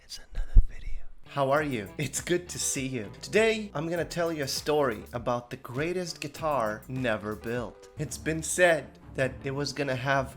It's another video. How are you? It's good to see you. Today, I'm gonna tell you a story about the greatest guitar never built. It's been said that it was gonna have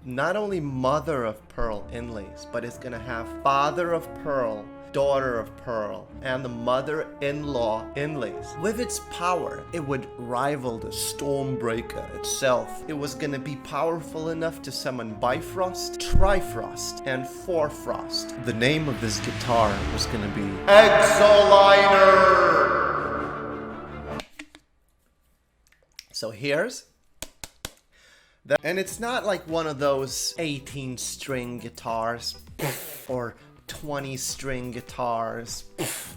not only mother of pearl inlays, but it's gonna have father of pearl, daughter of pearl, and the mother-in-law inlays. With its power, it would rival the Stormbreaker itself. It was gonna be powerful enough to summon Bifrost, Trifrost, and Fourfrost. The name of this guitar was gonna be Exoliner! So here's that. And it's not like one of those 18-string guitars or 20-string guitars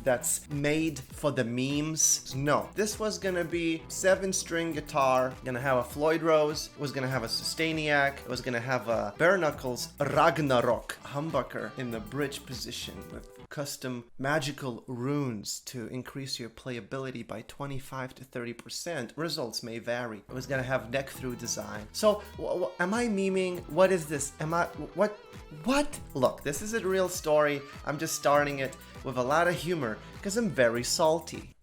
that's made for the memes. No, this was gonna be 7-string guitar, gonna have a Floyd Rose, it was gonna have a Sustainiac, it was gonna have a bare knuckles Ragnarok humbucker in the bridge position with custom magical runes to increase your playability by 25 to 30%. Results may vary. It was gonna have neck through design. So am I memeing? What is this? What? Look, this is a real story. I'm just starting it with a lot of humor because I'm very salty.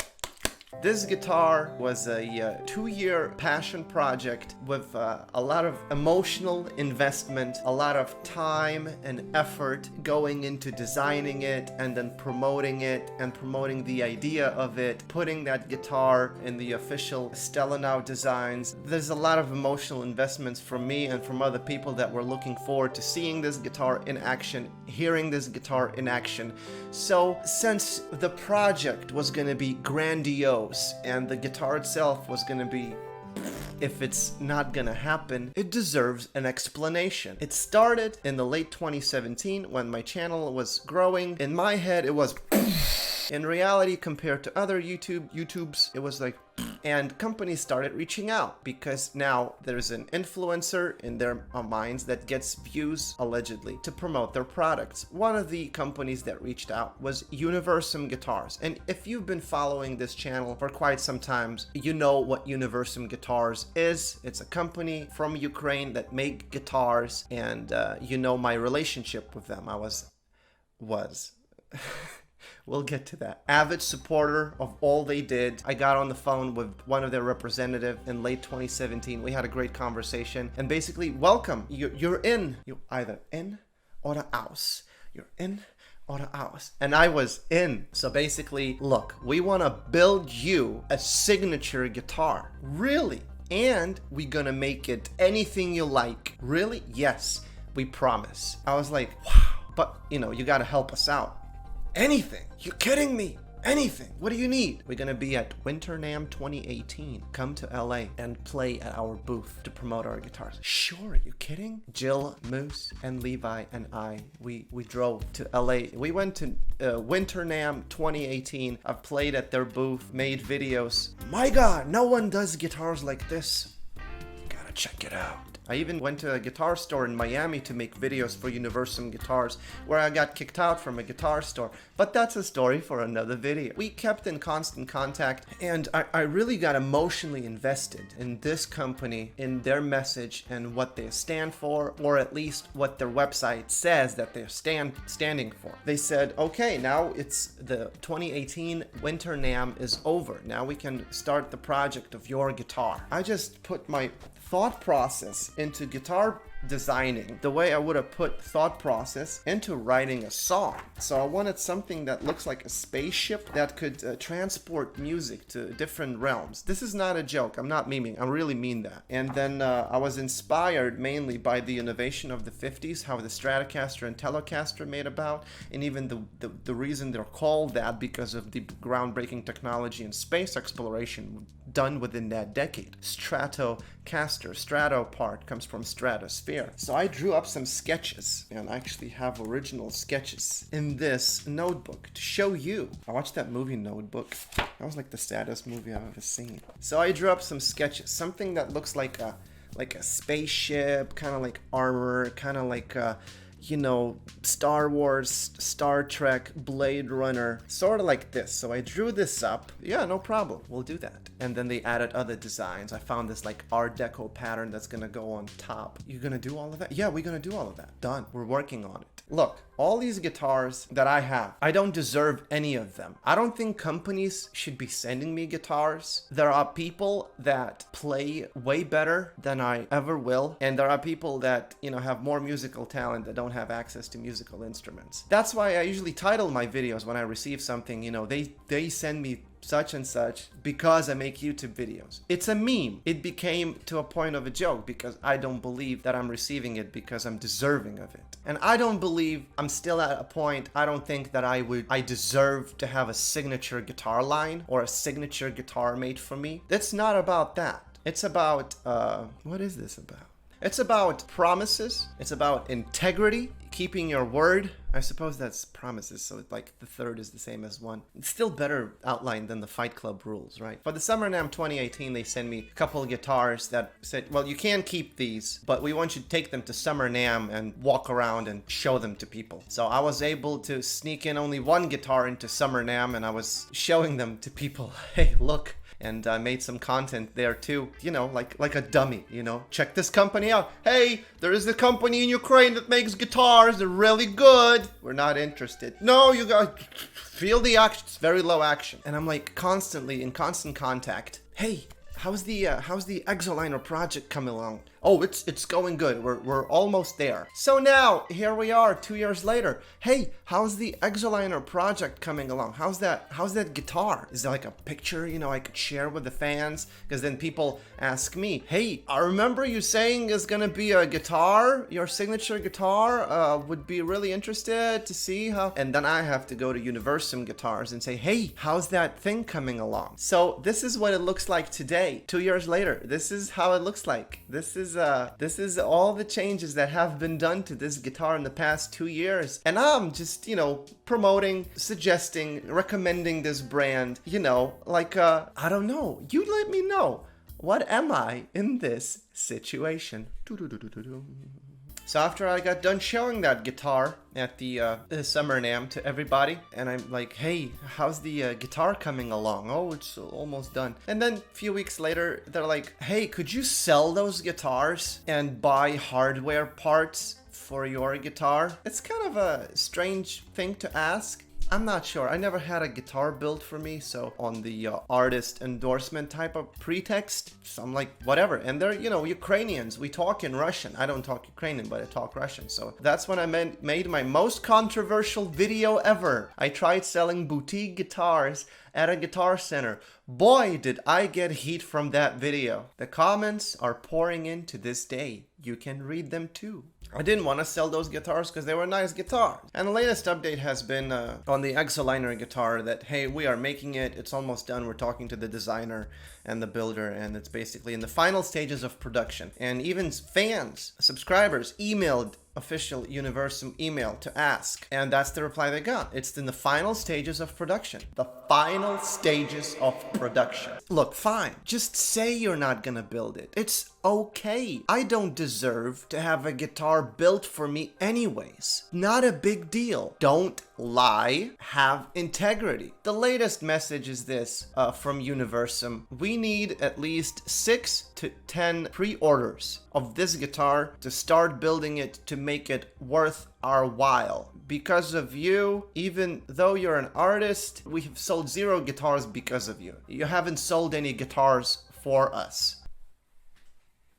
This guitar was a 2-year passion project with a lot of emotional investment, a lot of time and effort going into designing it and then promoting it and promoting the idea of it, putting that guitar in the official Stella Now designs. There's a lot of emotional investments from me and from other people that were looking forward to seeing this guitar in action, hearing this guitar in action. So since the project was going to be grandiose, and the guitar itself was gonna be, if it's not gonna happen, it deserves an explanation. It started in the late 2017 when my channel was growing. In my head, it was in reality, compared to other YouTubes, it was like, and companies started reaching out because now there's an influencer in their minds that gets views, allegedly, to promote their products. One of the companies that reached out was Universum Guitars. And if you've been following this channel for quite some time, you know what Universum Guitars is. It's a company from Ukraine that make guitars, and you know my relationship with them. I was We'll get to that. Avid supporter of all they did. I got on the phone with one of their representatives in late 2017. We had a great conversation and basically, welcome. You're in. You're either in or out. You're in or out. And I was in. So basically, look, we want to build you a signature guitar. Really? And we're gonna make it anything you like. Really? Yes, we promise. I was like, wow. But, you know, you gotta help us out. Anything? You kidding me? Anything? What do you need? We're gonna be at Winter NAMM 2018. Come to LA and play at our booth to promote our guitars. Sure, are you kidding? Jill, Moose, and Levi and I, we drove to LA. We went to Winter NAMM 2018. I've played at their booth, made videos. My God, no one does guitars like this. Gotta check it out. I even went to a guitar store in Miami to make videos for Universum Guitars, where I got kicked out from a guitar store. But that's a story for another video. We kept in constant contact, and I really got emotionally invested in this company, in their message, and what they stand for, or at least what their website says that they're standing for. They said, okay, now it's the 2018 Winter NAMM is over. Now we can start the project of your guitar. I just put my thought process into guitar designing the way I would have put thought process into writing a song. So I wanted something that looks like a spaceship that could transport music to different realms. This is not a joke. I'm not memeing. I really mean that. And then I was inspired mainly by the innovation of the 50s, how the Stratocaster and Telecaster made about, and even the reason they're called that because of the groundbreaking technology and space exploration done within that decade. Stratocaster, strato part comes from stratosphere. So I drew up some sketches, and I actually have original sketches in this notebook to show you. I watched that movie Notebook. That was like the saddest movie I've ever seen. So I drew up some sketches, something that looks like a spaceship, kind of like armor, kind of like you know, Star Wars, Star Trek, Blade Runner, sort of like this. So I drew this up. Yeah, no problem. We'll do that. And then they added other designs. I found this like Art Deco pattern that's gonna go on top. You're gonna do all of that? Yeah, we're gonna do all of that. Done. We're working on it. Look, all these guitars that I have, I don't deserve any of them. I don't think companies should be sending me guitars. There are people that play way better than I ever will. And there are people that, you know, have more musical talent that don't have access to musical instruments. That's why I usually title my videos when I receive something, you know, they send me such and such because I make YouTube videos. It's a meme. It became to a point of a joke because I don't believe that I'm receiving it because I'm deserving of it. And I don't believe I'm still at a point, I don't think that I deserve to have a signature guitar line or a signature guitar made for me. It's not about that. It's about, what is this about? It's about promises. It's about integrity, keeping your word. I suppose that's promises, so like the third is the same as one. It's still better outlined than the Fight Club rules, right? For the Summer NAMM 2018, they sent me a couple of guitars that said, well, you can keep these, but we want you to take them to Summer NAMM and walk around and show them to people. So I was able to sneak in only one guitar into Summer NAMM, and I was showing them to people. Hey, look. And I made some content there too, you know, like a dummy, you know, check this company out. Hey, there is a company in Ukraine that makes guitars. They're really good. We're not interested. No, you guys feel the action. It's very low action. And I'm like constantly in constant contact. Hey, how's the Exoliner project coming along? Oh, it's going good. We're almost there. So now, here we are 2 years later. Hey, how's the Exoliner project coming along? How's that guitar? Is there like a picture, you know, I could share with the fans? Because then people ask me, hey, I remember you saying there's gonna be a guitar, your signature guitar, would be really interested to see how, and then I have to go to Universum Guitars and say, hey, how's that thing coming along? So this is what it looks like today, 2 years later. This is how it looks like. This is all the changes that have been done to this guitar in the past 2 years. And I'm just, you know, promoting, suggesting, recommending this brand, you know, like, I don't know. You let me know. What am I in this situation? So after I got done showing that guitar at the Summer NAMM to everybody, and I'm like, hey, how's the guitar coming along? Oh, it's almost done. And then a few weeks later, they're like, hey, could you sell those guitars and buy hardware parts for your guitar? It's kind of a strange thing to ask. I'm not sure. I never had a guitar built for me, so on the artist endorsement type of pretext, so I'm like, whatever. And they're, you know, Ukrainians. We talk in Russian. I don't talk Ukrainian, but I talk Russian. So that's when I made my most controversial video ever. I tried selling boutique guitars at a guitar center. Boy, did I get heat from that video. The comments are pouring in to this day. You can read them too. I didn't want to sell those guitars because they were nice guitars. And the latest update has been on the Exoliner guitar that, hey, we are making it. It's almost done. We're talking to the designer and the builder, and it's basically in the final stages of production. And even fans, subscribers, emailed official Universum email to ask, and that's the reply they got. It's in the final stages of production. The final stages of production. Look, fine. Just say you're not gonna build it. It's okay. I don't deserve to have a guitar built for me anyways. Not a big deal. Don't lie. Have integrity. The latest message is this from Universum. We need at least 6 to 10 pre-orders of this guitar to start building it to make it worth our while. Because of you, even though you're an artist, we have sold 0 guitars because of you. You haven't sold any guitars for us.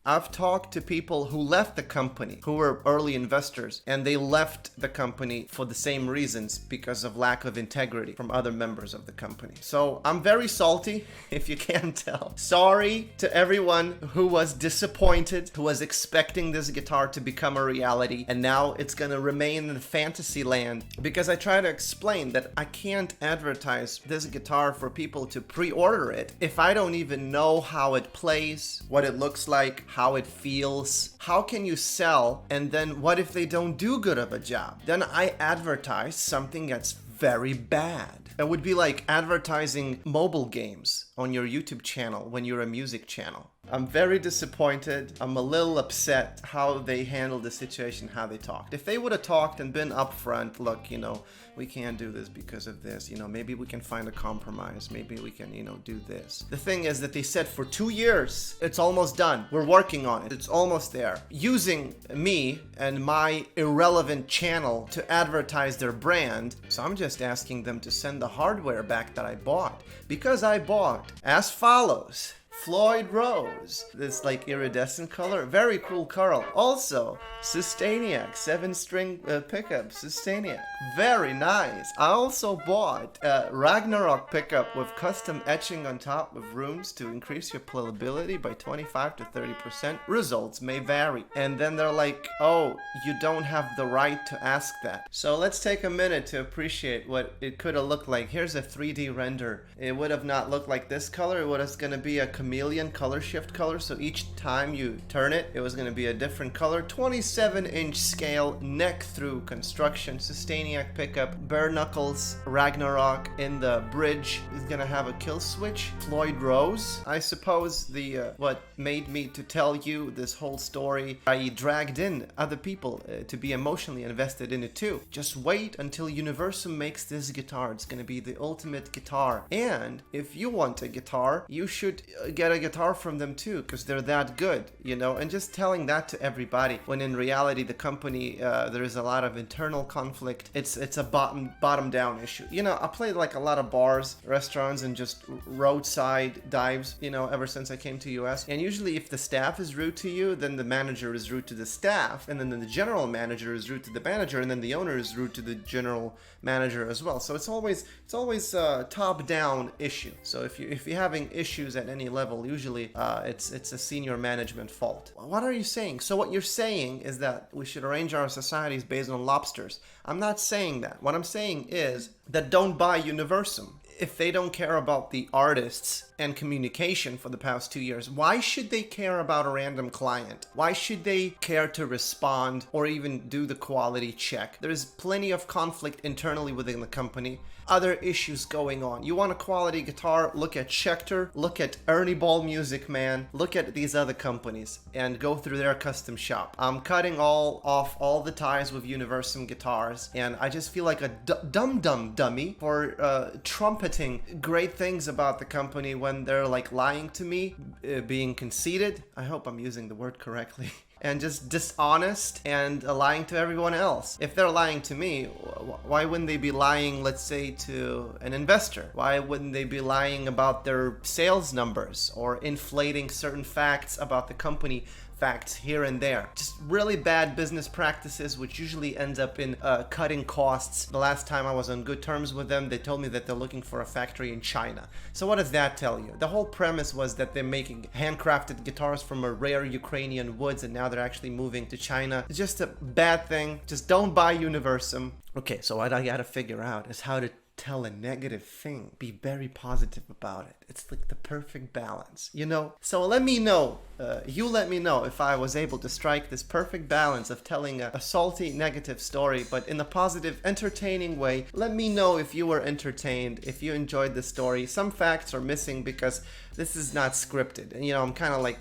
I've talked to people who left the company, who were early investors, and they left the company for the same reasons, because of lack of integrity from other members of the company. So I'm very salty, if you can't tell. Sorry to everyone who was disappointed, who was expecting this guitar to become a reality, and now it's gonna remain in fantasy land, because I try to explain that I can't advertise this guitar for people to pre-order it if I don't even know how it plays, what it looks like, how it feels. How can you sell, and then what if they don't do good of a job? Then I advertise something that's very bad. It would be like advertising mobile games on your YouTube channel when you're a music channel. I'm very disappointed. I'm a little upset how they handled the situation, how they talked. If they would have talked and been upfront, look, we can't do this because of this, maybe we can find a compromise. Maybe we can, do this. The thing is that they said for 2 years, it's almost done. We're working on it. It's almost there. Using me and my irrelevant channel to advertise their brand. So I'm just asking them to send the hardware back that I bought, because I bought as follows. Floyd Rose, this like iridescent color, very cool color. Also, Sustainiac, 7-string pickup, Sustainiac, very nice. I also bought a Ragnarok pickup with custom etching on top with runes to increase your playability by 25 to 30%. Results may vary. And then they're like, oh, you don't have the right to ask that. So let's take a minute to appreciate what it could have looked like. Here's a 3D render. It would have not looked like this color. It was going to be a chameleon color shift color, so each time you turn it, it was going to be a different color. 27-inch scale, neck through construction, Sustainiac pickup, bare knuckles, Ragnarok. In the bridge is going to have a kill switch. Floyd Rose, I suppose the what made me to tell you this whole story. I dragged in other people to be emotionally invested in it too. Just wait until Universum makes this guitar. It's going to be the ultimate guitar. And if you want a guitar, you should get a guitar from them too, because they're that good, and just telling that to everybody, when in reality the company, there is a lot of internal conflict. It's a bottom down issue. I played like a lot of bars, restaurants, and just roadside dives, ever since I came to US. And usually if the staff is rude to you, then the manager is rude to the staff, and then the general manager is rude to the manager, and then the owner is rude to the general manager as well. So it's always a top down issue. So if you're having issues at any level, usually it's a senior management fault. What are you saying? So what you're saying is that we should arrange our societies based on lobsters. I'm not saying that. What I'm saying is that don't buy Universum. If they don't care about the artists and communication for the past 2 years, why should they care about a random client? Why should they care to respond or even do the quality check? There's plenty of conflict internally within the company. Other issues going on. You want a quality guitar? Look at Schecter, look at Ernie Ball Music Man, look at these other companies and go through their custom shop. I'm cutting off all the ties with Universum Guitars, and I just feel like a dumb dummy for trumpeting great things about the company when they're like lying to me, being conceited. I hope I'm using the word correctly. And just dishonest and lying to everyone else. If they're lying to me, why wouldn't they be lying, let's say, to an investor? Why wouldn't they be lying about their sales numbers or inflating certain facts about the company? Facts here and there. Just really bad business practices, which usually ends up in cutting costs. The last time I was on good terms with them, they told me that they're looking for a factory in China. So what does that tell you? The whole premise was that they're making handcrafted guitars from a rare Ukrainian woods, and now they're actually moving to China. It's just a bad thing. Just don't buy Universum. Okay, so what I gotta figure out is how to tell a negative thing, be very positive about it. It's like the perfect balance, So let me know, you let me know if I was able to strike this perfect balance of telling a salty negative story, but in a positive, entertaining way. Let me know if you were entertained, if you enjoyed the story. Some facts are missing because this is not scripted, and I'm kind of like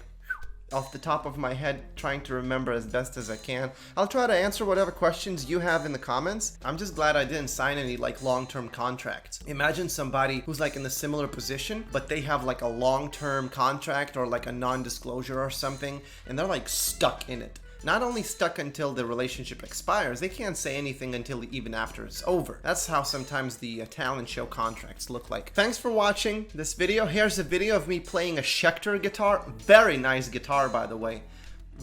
off the top of my head trying to remember as best as I can. I'll try to answer whatever questions you have in the comments. I'm just glad I didn't sign any like long-term contracts. Imagine somebody who's like in a similar position, but they have like a long-term contract or like a non-disclosure or something, and they're like stuck in it. Not only stuck until the relationship expires, they can't say anything until even after it's over. That's how sometimes the talent show contracts look like. Thanks for watching this video. Here's a video of me playing a Schecter guitar. Very nice guitar, by the way.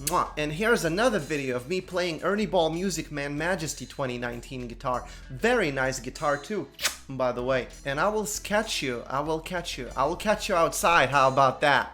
Mwah. And here's another video of me playing Ernie Ball Music Man Majesty 2019 guitar. Very nice guitar too, by the way. And I will catch you outside. How about that?